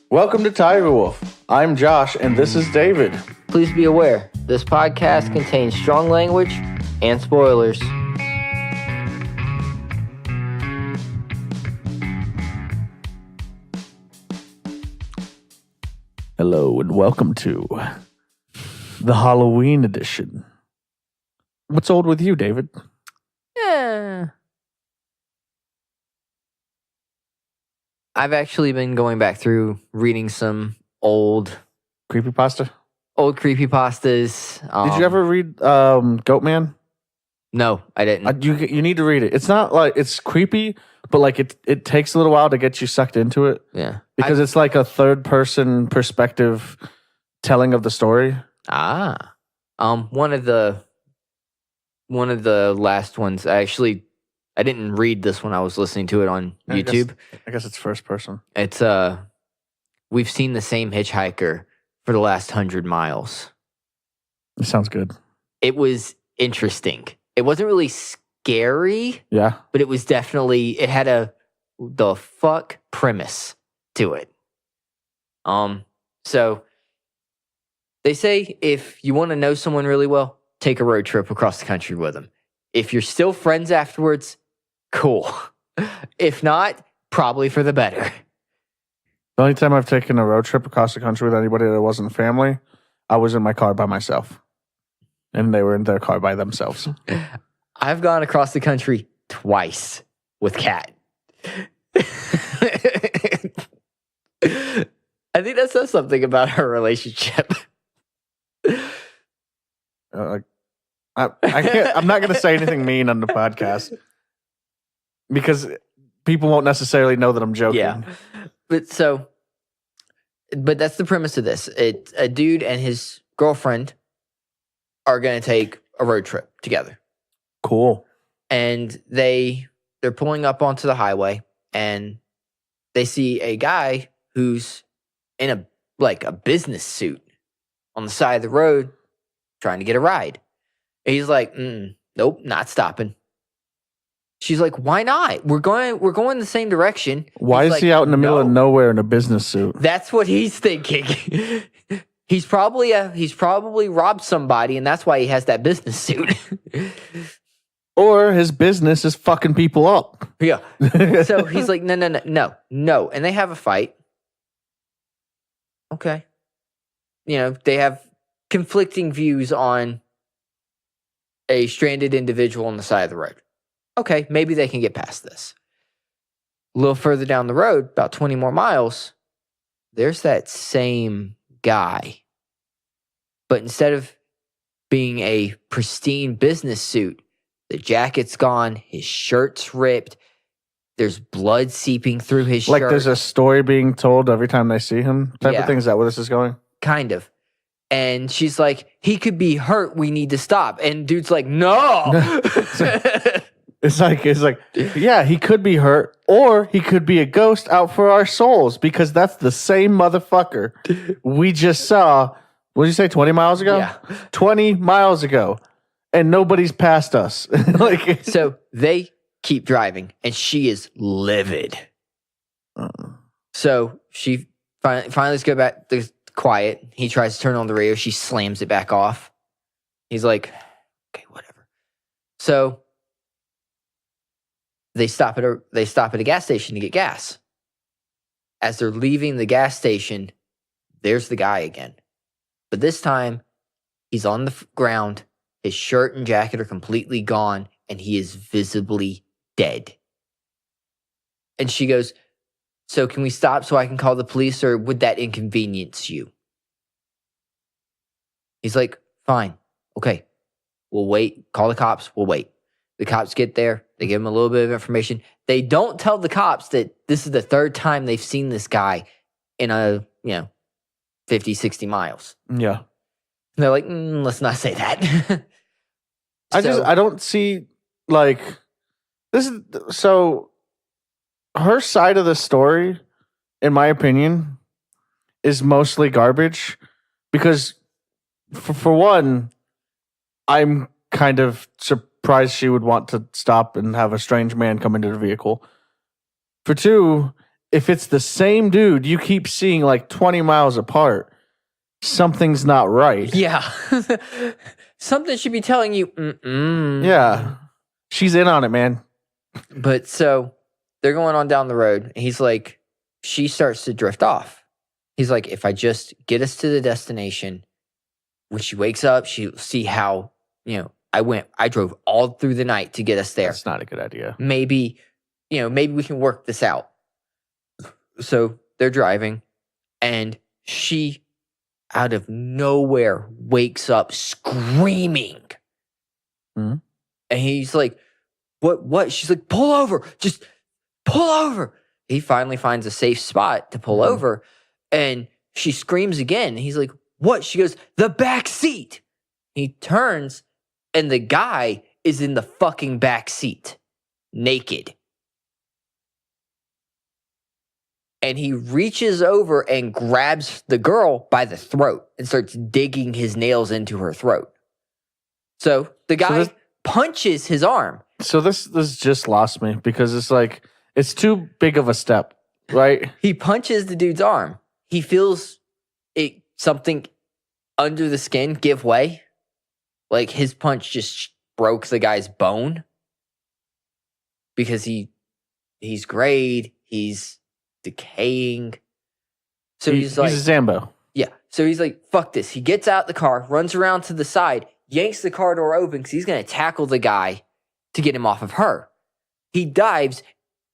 Welcome to Tiger Wolf. I'm Josh, and this is David. Please be aware, this podcast contains strong language and spoilers. Hello, and welcome to the Halloween edition. What's old with you, David? Yeah. I've actually been going back through reading some old Creepypasta? creepypastas. Did you ever read Goatman? No, I didn't. You need to read it. It's not like it's creepy, but like it takes a little while to get you sucked into it. Yeah. Because it's like a third person perspective telling of the story. One of the last ones, I didn't read this one. I was listening to it on YouTube. I guess it's first person. It's we've seen the same hitchhiker for the last 100 miles. It sounds good. It was interesting. It wasn't really scary. Yeah. But it was definitely, it had the fuck premise to it. So they say if you want to know someone really well, take a road trip across the country with them. If you're still friends afterwards, cool. If not, probably for the better. The only time I've taken a road trip across the country with anybody that wasn't family, I was in my car by myself. And they were in their car by themselves. I've gone across the country twice with Kat. I think that says something about our relationship. I can't. I'm not going to say anything mean on the podcast because people won't necessarily know that I'm joking. Yeah, but that's the premise of this. It's a dude and his girlfriend are going to take a road trip together. Cool. And they're pulling up onto the highway, and they see a guy who's in a business suit on the side of the road trying to get a ride. And he's like, nope, not stopping. She's like, why not? We're going the same direction. Why is he out in the middle of nowhere in a business suit? That's what he's thinking. He's probably robbed somebody, and that's why he has that business suit. Or his business is fucking people up. Yeah. So he's like, no. And they have a fight. Okay. They have conflicting views on a stranded individual on the side of the road. Okay, maybe they can get past this. A little further down the road, about 20 more miles, there's that same guy. But instead of being a pristine business suit, the jacket's gone, his shirt's ripped, there's blood seeping through his shirt. Like there's a story being told every time they see him type of thing? Is that where this is going? Kind of. And she's like, he could be hurt. We need to stop. And dude's like, no. It's like, yeah, he could be hurt, or he could be a ghost out for our souls, because that's the same motherfucker we just saw. What did you say, 20 miles ago? Yeah. 20 miles ago. And nobody's passed us. So they keep driving, and she is livid. So she finally let's go back to quiet. He tries to turn on the radio. She slams it back off. He's like, okay, whatever. So they stop at a gas station to get gas. As they're leaving the gas station, there's the guy again. But this time, he's on the ground. His shirt and jacket are completely gone, and he is visibly dead. And she goes, so can we stop so I can call the police, or would that inconvenience you? He's like, fine. Okay. We'll wait. Call the cops. We'll wait. The cops get there. They give him a little bit of information. They don't tell the cops that this is the third time they've seen this guy in 50, 60 miles. Yeah. And they're like, let's not say that. I don't see, like, this is, so her side of the story, in my opinion, is mostly garbage, because for one, I'm kind of surprised she would want to stop and have a strange man come into the vehicle. For two, if it's the same dude you keep seeing like 20 miles apart, something's not right. Yeah. Something should be telling you, Yeah. She's in on it, man. But so they're going on down the road. And he's like, she starts to drift off. He's like, if I just get us to the destination, when she wakes up, she'll see how, I drove all through the night to get us there. That's not a good idea. Maybe we can work this out. So they're driving, and she, out of nowhere, wakes up screaming. Mm-hmm. And he's like, what? She's like, pull over. Just pull over. He finally finds a safe spot to pull over, and she screams again. He's like, what? She goes, the back seat. He turns, and the guy is in the fucking back seat, naked. And he reaches over and grabs the girl by the throat and starts digging his nails into her throat. So the guy punches his arm. So this just lost me because it's like, it's too big of a step, right? He punches the dude's arm. He feels something under the skin give way. Like his punch just broke the guy's bone. Because he's grayed, he's decaying. So he's like, he's a Zambo. Yeah. So he's like, fuck this. He gets out the car, runs around to the side, yanks the car door open because he's going to tackle the guy to get him off of her. He dives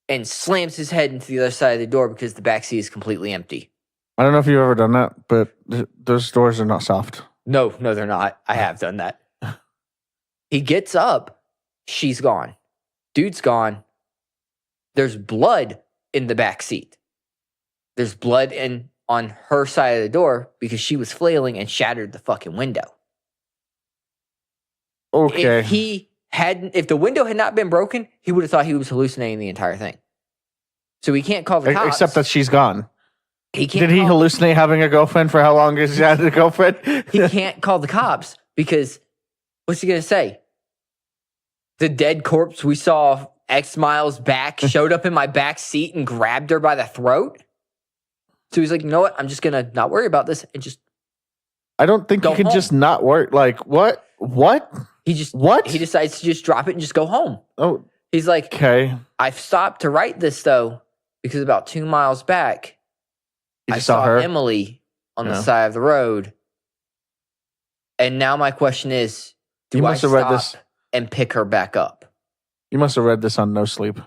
and slams his head into the other side of the door because the backseat is completely empty. I don't know if you've ever done that, but those doors are not soft. No, they're not. I have done that. He gets up. She's gone. Dude's gone. There's blood in the backseat. There's blood on her side of the door because she was flailing and shattered the fucking window. Okay. If the window had not been broken, he would have thought he was hallucinating the entire thing. So he can't call the cops. Except that she's gone. He can't. Did he hallucinate having a girlfriend for how long has he had a girlfriend? He can't call the cops because what's he going to say? The dead corpse we saw X miles back showed up in my back seat and grabbed her by the throat. So he's like, you know what? I'm just going to not worry about this and just I don't think you can just not work. Like, what? He decides to just drop it and just go home. Oh. He's like, okay. I've stopped to write this, though, because about 2 miles back, I saw her? Emily on the side of the road. And now my question is, do I stop and pick her back up? You must have read this on No Sleep.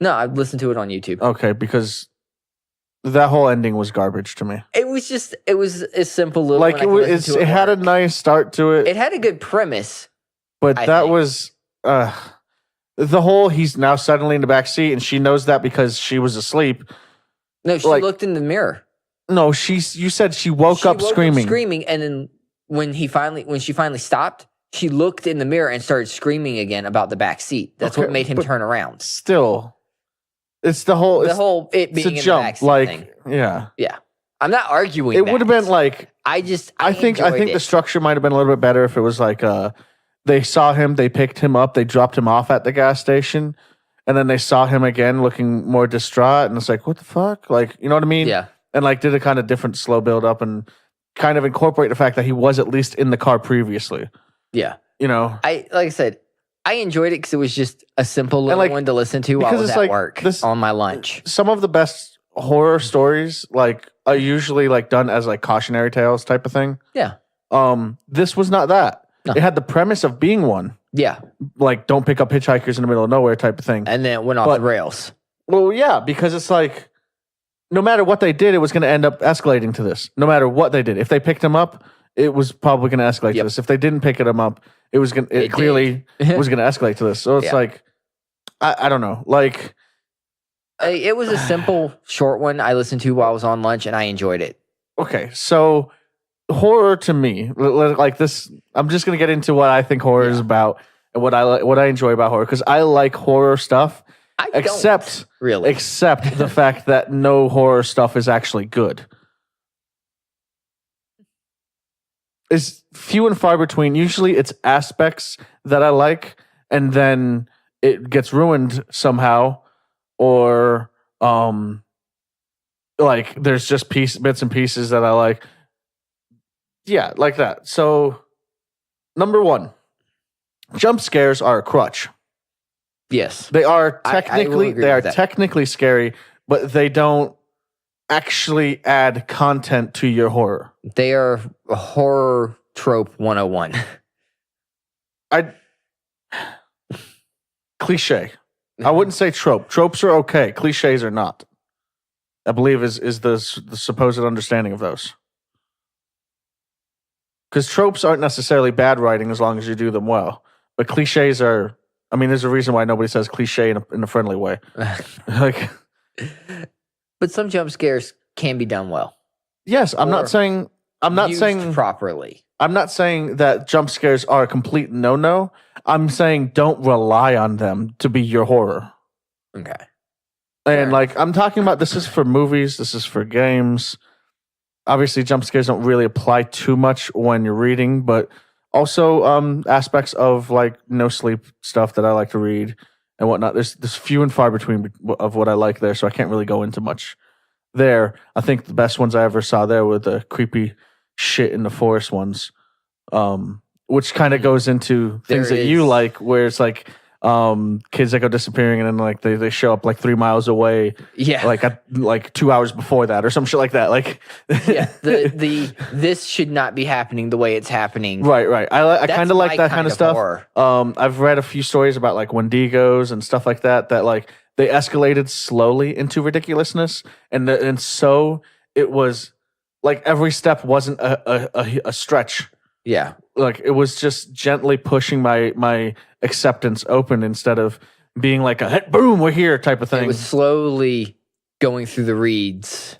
No, I listened to it on YouTube. Okay, because that whole ending was garbage to me. It was a simple little. Like it had a nice start to it. It had a good premise, but that was the whole. He's now suddenly in the back seat, and she knows that because she was asleep. No, she looked in the mirror. No, you said she woke up screaming, and then when she finally stopped, she looked in the mirror and started screaming again about the back seat. That's what made him turn around. Still. It's the whole it being in jump, the backseat thing. Yeah. I'm not arguing. It would have been like I think the structure might have been a little bit better if it was like they saw him, they picked him up, they dropped him off at the gas station, and then they saw him again looking more distraught, and it's like, what the fuck? Like, you know what I mean? Yeah. And like did a kind of different slow build up and kind of incorporate the fact that he was at least in the car previously. Yeah. You know. Like I said, I enjoyed it because it was just a simple little one to listen to while I was at work on my lunch. Some of the best horror stories are usually done as cautionary tales type of thing. Yeah. This was not that. No. It had the premise of being one. Yeah. Like don't pick up hitchhikers in the middle of nowhere type of thing. And then it went off the rails. Well, yeah, because it's like no matter what they did, it was going to end up escalating to this. No matter what they did. If they picked him up, it was probably going to escalate to this. If they didn't pick him up, it clearly was going to escalate to this. So it's I don't know. Like it was a simple, short one I listened to while I was on lunch, and I enjoyed it. Okay, so horror to me, like this, I'm just going to get into what I think horror is about and what I enjoy about horror because I like horror stuff. Except the fact that no horror stuff is actually good. Is few and far between. Usually it's aspects that I like and then it gets ruined somehow or like there's just bits and pieces that I like. Yeah, like that. So number one, jump scares are a crutch. Yes. They are I will technically agree they are with that. technically scary, but they don't actually add content to your horror. They are a horror trope 101. Cliche. I wouldn't say trope. Tropes are okay. Cliches are not. I believe is the supposed understanding of those. Because tropes aren't necessarily bad writing as long as you do them well. But cliches are. I mean, there's a reason why nobody says cliche in a friendly way. Like, but some jump scares can be done well. yes, I'm not saying properly. I'm not saying that jump scares are a complete no-no. I'm saying don't rely on them to be your horror. Okay. And like I'm talking about, this is for movies, this is for games. Obviously, jump scares don't really apply too much when you're reading, but also aspects of like no sleep stuff that I like to read and whatnot. There's few and far between of what I like there, so I can't really go into much there. I think the best ones I ever saw there were the creepy shit in the forest ones, which kind of goes into things that you like, where it's like kids that go disappearing and then like they show up like 3 miles away, like 2 hours before that or some shit like that. Like, yeah, this should not be happening the way it's happening. Right. I kind of like that kind of stuff. Horror. I've read a few stories about like Wendigos and stuff like that like they escalated slowly into ridiculousness, and so it was like every step wasn't a stretch. Yeah. Like it was just gently pushing my acceptance open instead of being like a hey, boom, we're here type of thing. It was slowly going through the reeds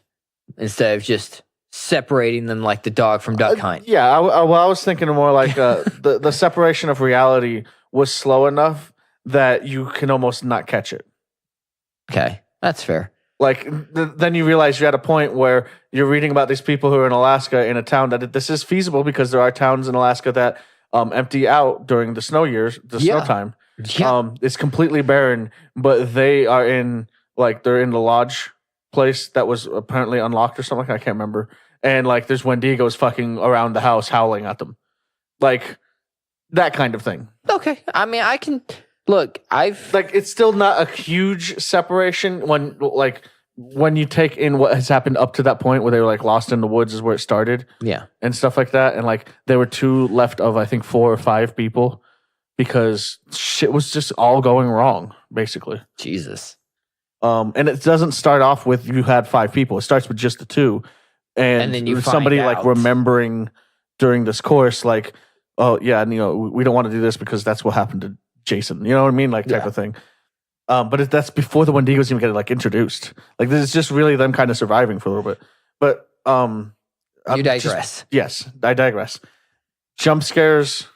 instead of just separating them like the dog from Duck Hunt. Yeah, I was thinking more like the separation of reality was slow enough that you can almost not catch it. Okay, that's fair. Like then you realize you're at a point where you're reading about these people who are in Alaska in a town that this is feasible because there are towns in Alaska that empty out during the snow years, snow time. Yeah. It's completely barren, but they are they're in the lodge place that was apparently unlocked or something. I can't remember. And like there's Wendigos fucking around the house howling at them. Like that kind of thing. Okay. I mean, I can look, it's still not a huge separation when you take in what has happened up to that point where they were like lost in the woods is where it started. Yeah. And stuff like that. And like there were 2 left of I think 4 or 5 people because shit was just all going wrong, basically. Jesus. And it doesn't start off with you had 5 people. It starts with just the 2. And then you somebody like remembering during this course, like, oh yeah, and we don't want to do this because that's what happened to Jason. You know what I mean? Like type of thing. But that's before the Wendigos even get like introduced. Like this is just really them kind of surviving for a little bit. But you digress. Yes, I digress. Jump scares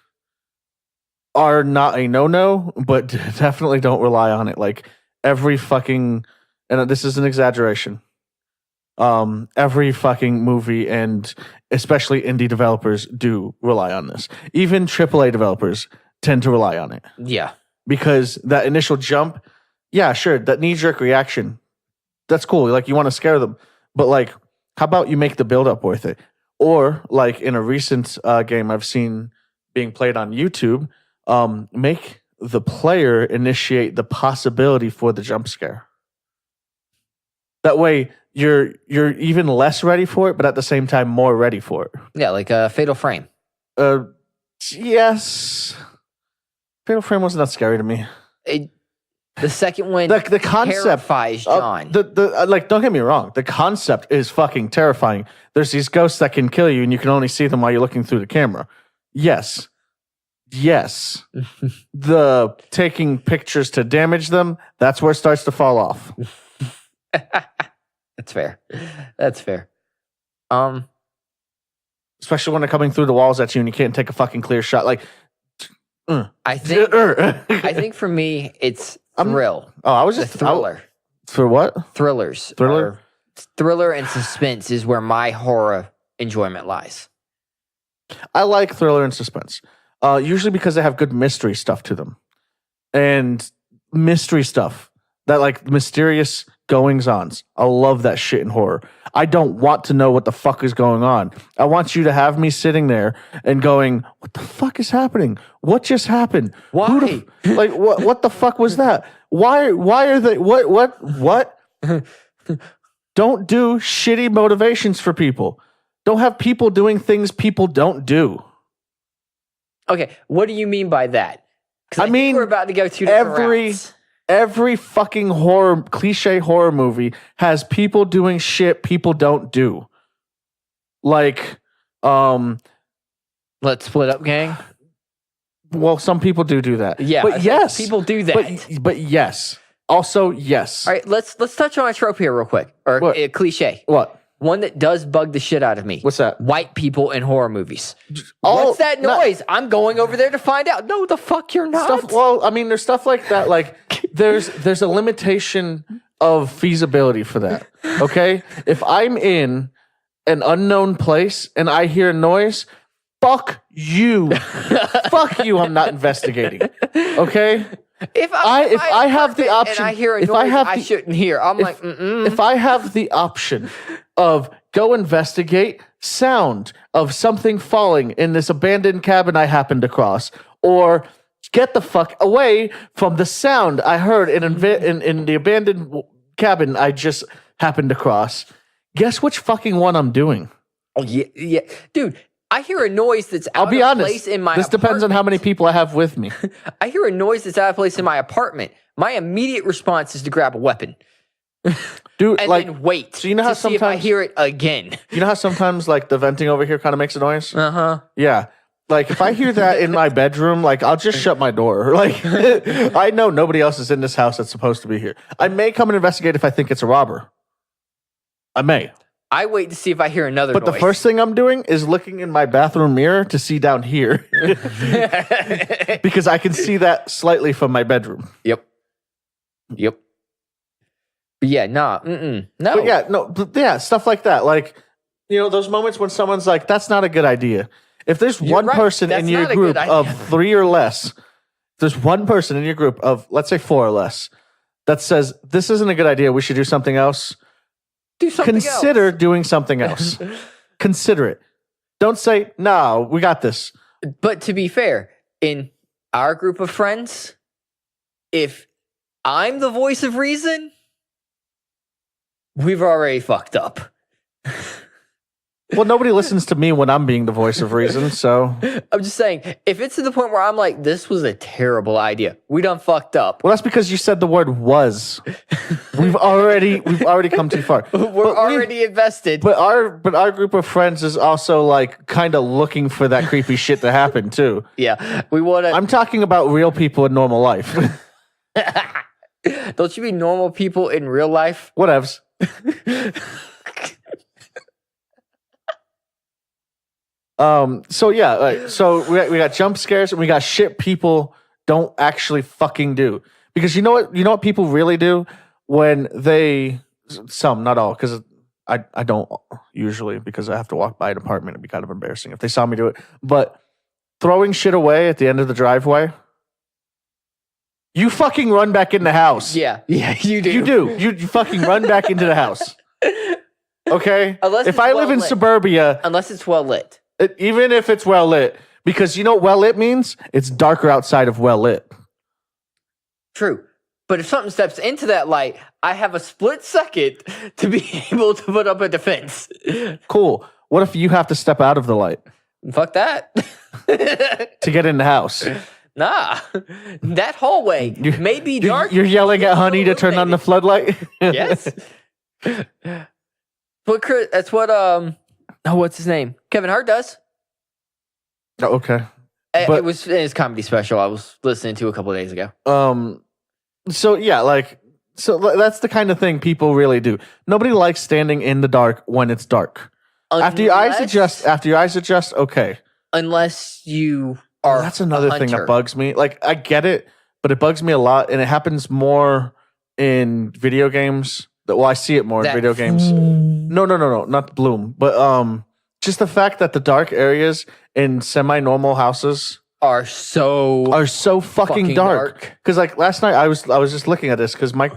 are not a no-no, but definitely don't rely on it. Like every fucking, and this is an exaggeration. Every fucking movie and especially indie developers do rely on this. Even AAA developers tend to rely on it. Yeah. Because that initial jump, yeah, sure, that knee-jerk reaction, that's cool. Like, you want to scare them. But, like, how about you make the build-up worth it? Or, like, in a recent game I've seen being played on YouTube, make the player initiate the possibility for the jump scare. That way, you're even less ready for it, but at the same time, more ready for it. Yeah, like a Fatal Frame. Yes. Fatal Frame wasn't that scary to me. The second one, the concept terrifies John. Like, don't get me wrong. The concept is fucking terrifying. There's these ghosts that can kill you, and you can only see them while you're looking through the camera. Yes. The taking pictures to damage them, that's where it starts to fall off. That's fair. Especially when they're coming through the walls at you and you can't take a fucking clear shot. Like, I think for me, it's thrill. I was just thriller. For what? Thrillers. Thriller and suspense is where my horror enjoyment lies. I like thriller and suspense. Usually because they have good mystery stuff to them. And mystery stuff That like mysterious goings-ons. I love that shit in horror. I don't want to know what the fuck is going on. I want you to have me sitting there and going, what the fuck is happening? What just happened? Why? Like what the fuck was that? Why are they what? Don't do shitty motivations for people. Don't have people doing things people don't do. Okay, what do you mean by that? I mean, we're about to go to routes. Every fucking cliche horror movie has people doing shit people don't do. Like, let's split up, gang. Well, some people do that. Yeah, but yes, people do that. But yes, also yes. All right, let's touch on a trope here real quick, or a cliche. What? One that does bug the shit out of me. What's that? White people in horror movies. What's that noise? I'm going over there to find out. No, the fuck you're not. Well, I mean, there's stuff like that. Like, there's a limitation of feasibility for that. Okay? If I'm in an unknown place and I hear a noise, fuck you. Fuck you, I'm not investigating. Okay? If I have the option, and I hear a noise I shouldn't hear, I'm like, if I have the option of go investigate sound of something falling in this abandoned cabin I happened across, or get the fuck away from the sound I heard in the abandoned cabin I just happened across, guess which fucking one I'm doing? Oh yeah, dude. I hear a noise that's out I'll be of honest, place in my this apartment. depends on how many people I have with me. I hear a noise that's out of place in my apartment. My immediate response is to grab a weapon. Dude, and like, then wait so you know how to see if I sometimes hear it again. You know how sometimes like the venting over here kind of makes a noise? Uh-huh. Yeah. Like if I hear that in my bedroom, like I'll just shut my door. Like I know nobody else is in this house that's supposed to be here. I may come and investigate if I think it's a robber. I may. I wait to see if I hear another But noise. the first thing I'm doing is looking in my bathroom mirror to see down here. Because I can see that slightly from my bedroom. Yep. But yeah, nah, no. But yeah, stuff like that. Like, you know, those moments when someone's like, that's not a good idea. If there's one person in your group of 3 or less, there's one person in your group of, let's say 4 or less, that says, this isn't a good idea, we should do something else. Consider doing something else. Consider it. Don't say, no, we got this. But to be fair, in our group of friends, if I'm the voice of reason, we've already fucked up. Well, nobody listens to me when I'm being the voice of reason, so. I'm just saying, if it's to the point where I'm like, this was a terrible idea, we done fucked up. Well, that's because you said the word was. We've already come too far. We're already invested. But our group of friends is also like kind of looking for that creepy shit to happen too. Yeah, we want to. I'm talking about real people in normal life. Don't you mean normal people in real life? Whatevs. So yeah, so we got jump scares and we got shit people don't actually fucking do. Because you know what people really do when some, not all, because I don't usually, because I have to walk by an apartment. It'd be kind of embarrassing if they saw me do it. But throwing shit away at the end of the driveway, you fucking run back in the house. Yeah, you do. You do. You fucking run back into the house. Okay? If I live in suburbia. Unless it's well lit. Even if it's well lit. Because you know what well lit means? It's darker outside of well lit. True. But if something steps into that light, I have a split second to be able to put up a defense. Cool. What if you have to step out of the light? Fuck that. To get in the house. Nah. That hallway may be dark. You're yelling at Honey to turn on the floodlight? Yes. But Chris, that's what what's his name? Kevin Hart does. Oh, okay. It was in his comedy special I was listening to a couple of days ago. So yeah, so that's the kind of thing people really do. Nobody likes standing in the dark when it's dark. After your eyes adjust, okay. Unless you are that's another thing that bugs me. Like, I get it, but it bugs me a lot, and it happens more in video games. Well, I see it more in video games. No, not Bloom. But just the fact that the dark areas in semi-normal houses are so fucking dark. Because like last night I was just looking at this because my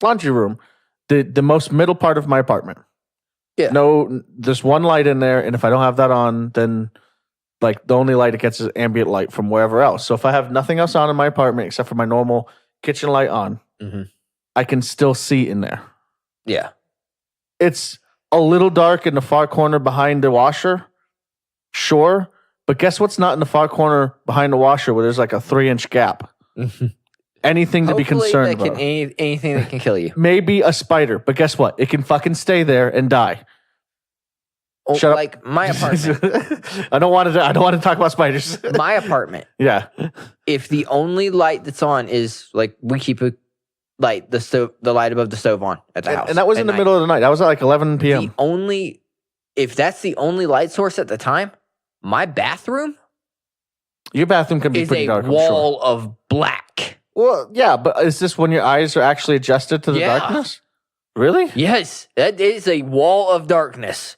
laundry room, the most middle part of my apartment. Yeah. No, there's one light in there, and if I don't have that on, then like the only light it gets is ambient light from wherever else. So if I have nothing else on in my apartment except for my normal kitchen light on, I can still see in there. Yeah. It's a little dark in the far corner behind the washer. Sure. But guess what's not in the far corner behind the washer where there's like a 3-inch gap? Anything to be concerned about. Anything that can kill you. Maybe a spider, but guess what? It can fucking stay there and die. Oh, Shut like up. My apartment. I don't want to talk about spiders. My apartment. Yeah. If the only light that's on is like we keep the light above the stove on at the house. And that was in the middle of the night. That was at like 11 p.m. If that's the only light source at the time, my bathroom Your bathroom can be is pretty dark. a wall of black. Well, yeah, but is this when your eyes are actually adjusted to the darkness? Really? Yes, that is a wall of darkness.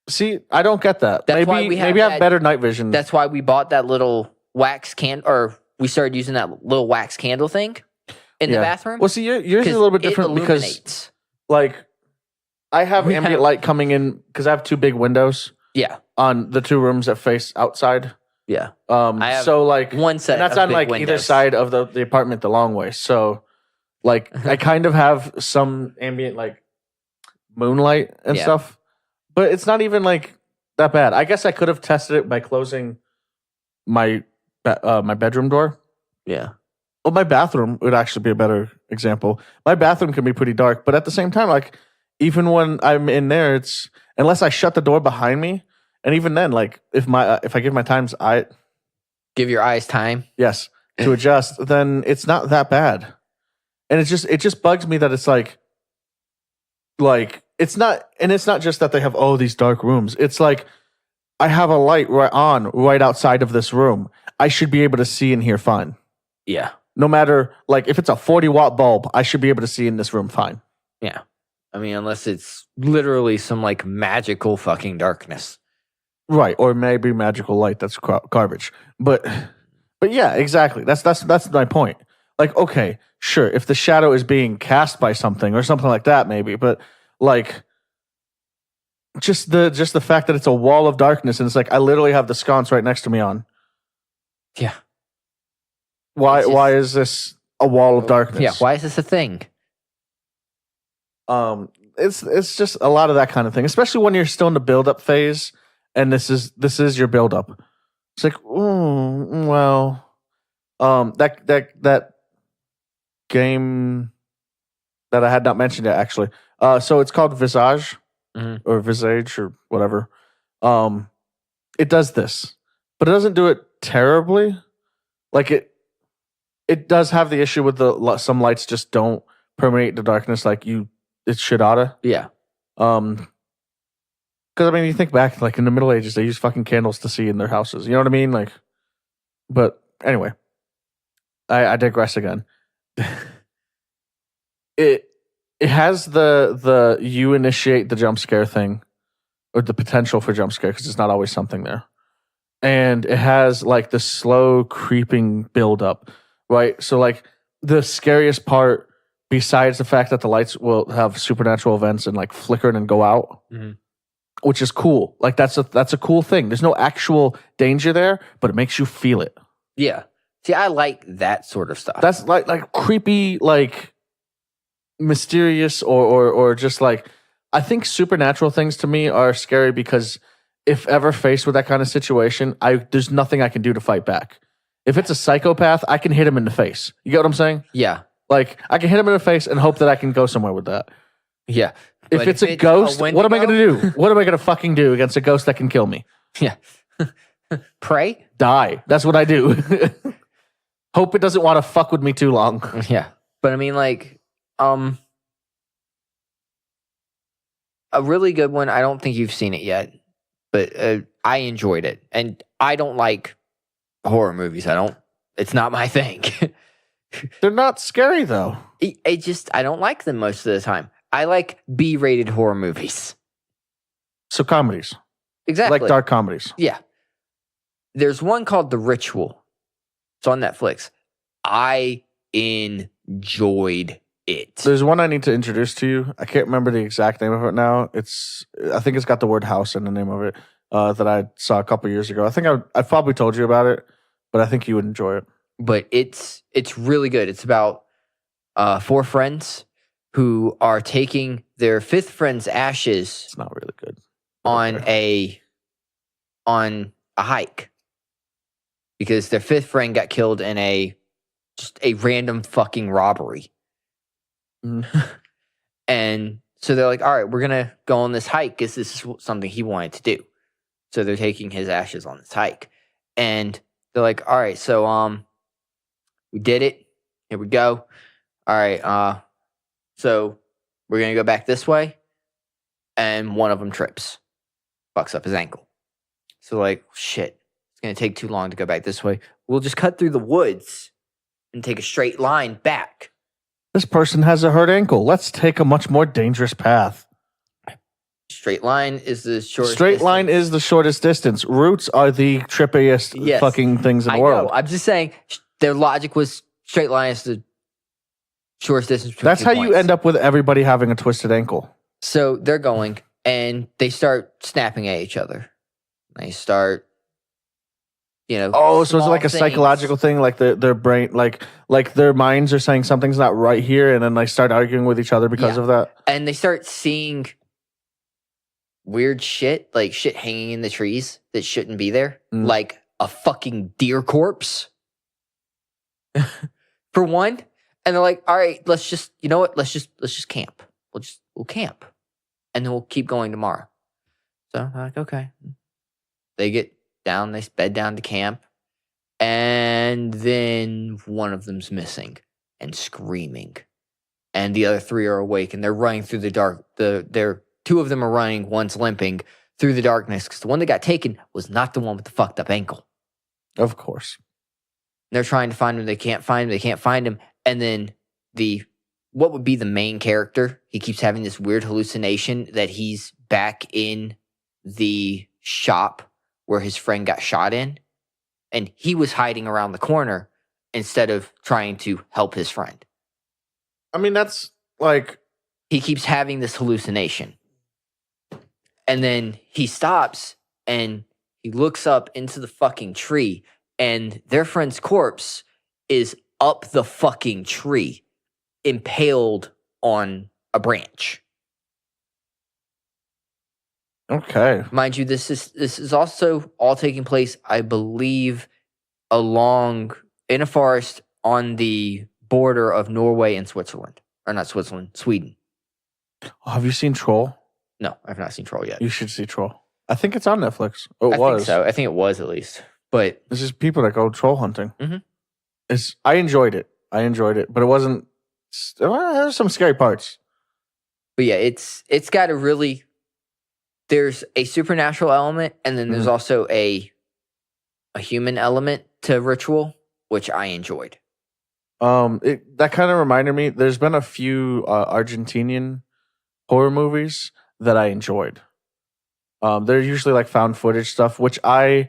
See, I don't get that. That's why maybe I have better night vision. That's why we bought that little wax or we started using that little wax candle thing in the bathroom. Well, see, yours is a little bit different because, like, I have ambient light coming in because I have 2 big windows. Yeah. On the 2 rooms that face outside. Yeah. I have so like one set. And that's on like windows. Either side of the apartment the long way. So like I kind of have some ambient like moonlight and stuff, but it's not even like that bad. I guess I could have tested it by closing my bedroom door. Yeah. Well, my bathroom would actually be a better example. My bathroom can be pretty dark, but at the same time, like even when I'm in there, it's unless I shut the door behind me. And even then, like if I give my give your eyes time, yes, to adjust, then it's not that bad. And it just bugs me that it's like it's not, and it's not just that they have these dark rooms. It's like I have a light right outside of this room. I should be able to see in here fine. Yeah. No matter like if it's a 40-watt bulb, I should be able to see in this room fine. Yeah. I mean, unless it's literally some like magical fucking darkness. Right, or maybe magical light that's garbage. But yeah, exactly. That's my point. Like, okay, sure, if the shadow is being cast by something or something like that, maybe. But like, just the fact that it's a wall of darkness and it's like I literally have the sconce right next to me on. Yeah. Why is this a wall of darkness? Yeah. Why is this a thing? It's just a lot of that kind of thing, especially when you're still in the build-up phase. And this is your buildup. It's like, that game that I had not mentioned yet, actually. So it's called Visage or Visage or whatever. It does this, but it doesn't do it terribly. Like it does have the issue with some lights just don't permeate the darkness like it should oughta. Yeah. Because I mean, you think back, like in the Middle Ages, they used fucking candles to see in their houses. You know what I mean? Like, but anyway, I digress again. It has the you initiate the jump scare thing, or the potential for jump scare because it's not always something there, and it has like the slow creeping build up, right? So like the scariest part, besides the fact that the lights will have supernatural events and like flicker and go out. Mm-hmm. Which is cool. Like that's a cool thing. There's no actual danger there, but it makes you feel it. Yeah. See, I like that sort of stuff. That's like creepy, like mysterious, or just like I think supernatural things to me are scary because if ever faced with that kind of situation, there's nothing I can do to fight back. If it's a psychopath, I can hit him in the face. You get what I'm saying? Yeah. Like I can hit him in the face and hope that I can go somewhere with that. Yeah. If it's a ghost, what am I going to do? What am I going to fucking do against a ghost that can kill me? Yeah. Pray? Die. That's what I do. Hope it doesn't want to fuck with me too long. Yeah. But I mean, like, a really good one, I don't think you've seen it yet, but I enjoyed it. And I don't like horror movies. It's not my thing. They're not scary, though. I don't like them most of the time. I like B-rated horror movies. So comedies. Exactly. Like dark comedies. Yeah. There's one called The Ritual. It's on Netflix. I enjoyed it. There's one I need to introduce to you. I can't remember the exact name of it now. I think it's got the word house in the name of it that I saw a couple years ago. I think I probably told you about it, but I think you would enjoy it. But it's really good. It's about 4 friends who are taking their 5th friend's ashes. It's not really good. On a hike because their 5th friend got killed in just a random fucking robbery. And so they're like, all right, we're gonna go on this hike because this is something he wanted to do. So they're taking his ashes on this hike, and they're like, all right, so we did it. Here we go. All right, so we're gonna go back this way, and one of them trips, fucks up his ankle. So like, shit, it's gonna take too long to go back this way. We'll just cut through the woods and take a straight line back. This person has a hurt ankle. Let's take a much more dangerous path. Straight line is the shortest Straight distance. line is the shortest distance. Routes are the trippiest fucking things in the world. Know. I'm just saying their logic was straight line is the shortest distance between That's 2 how points. you end up with everybody having a twisted ankle. So they're going and they start snapping at each other. They start, so it's like a things. psychological thing, like their brain, like their minds are saying something's not right here, and then they start arguing with each other because of that. And they start seeing weird shit, like shit hanging in the trees that shouldn't be there, like a fucking deer corpse, for one. And they're like, all right, let's just, you know what? Let's just camp. We'll camp, and then we'll keep going tomorrow. So I'm like, okay. They get down, they bed down to camp, and then one of them's missing and screaming, and the other 3 are awake and they're running through the dark. They're 2 of them are running, one's limping through the darkness because the one that got taken was not the one with the fucked up ankle. Of course. And they're trying to find him. They can't find him. And then what would be the main character, he keeps having this weird hallucination that he's back in the shop where his friend got shot in, and he was hiding around the corner instead of trying to help his friend. I mean, that's like... He keeps having this hallucination. And then he stops and he looks up into the fucking tree, and their friend's corpse is up the fucking tree, impaled on a branch. Okay. Mind you, this is also all taking place, I believe, in a forest on the border of Norway and Switzerland. Or not Switzerland, Sweden. Oh, have you seen Troll? No, I've not seen Troll yet. You should see Troll. I think it's on Netflix. I think so. I think it was at least. But it's just people that go troll hunting. Mm-hmm. I enjoyed it, but it wasn't. There's some scary parts. But yeah, it's got a really. There's a supernatural element, and then there's also a human element to Ritual, which I enjoyed. That kind of reminded me. There's been a few Argentinian horror movies that I enjoyed. They're usually like found footage stuff, which I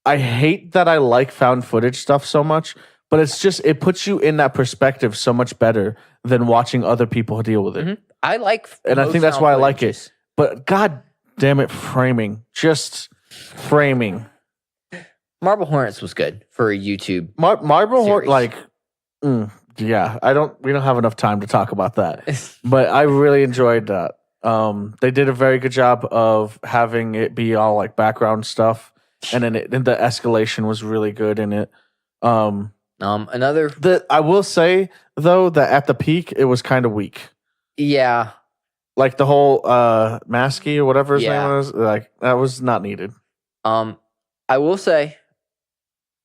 hate that I like found footage stuff so much, but it puts you in that perspective so much better than watching other people deal with it. Mm-hmm. I think that's why I like it. But god damn it, framing. Marble Hornets was good for a YouTube. Marble Hornets, yeah, we don't have enough time to talk about that. But I really enjoyed that. They did a very good job of having it be all like background stuff, and then the escalation was really good in it. I will say though that at the peak it was kind of weak. Yeah, like the whole Maskey or whatever his name was, like that was not needed. I will say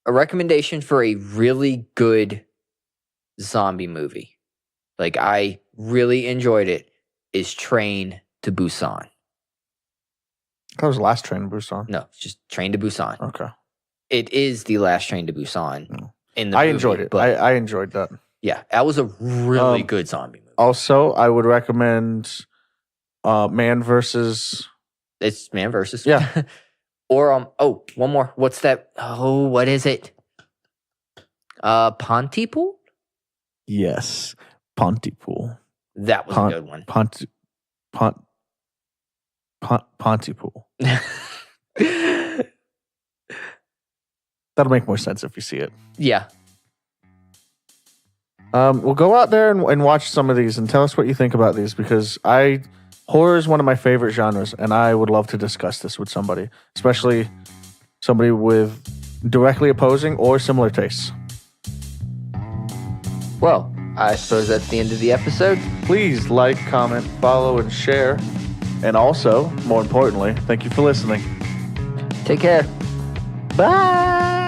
a recommendation for a really good zombie movie, like I really enjoyed it, is Train to Busan. That was Last Train to Busan. No, it's just Train to Busan. Okay. It is the last Train to Busan in the I movie, enjoyed it. But I enjoyed that. Yeah, that was a really good zombie movie. Also, I would recommend Man versus... It's Man versus. Yeah. Or one more. What's that? Oh, what is it? Pontypool? Yes. Pontypool. That was a good one. Pontypool. That'll make more sense if you see it. Yeah. We'll go out there and watch some of these and tell us what you think about these, because horror is one of my favorite genres, and I would love to discuss this with somebody, especially somebody with directly opposing or similar tastes. Well, I suppose that's the end of the episode. Please like, comment, follow, and share. And also, more importantly, thank you for listening. Take care. Bye.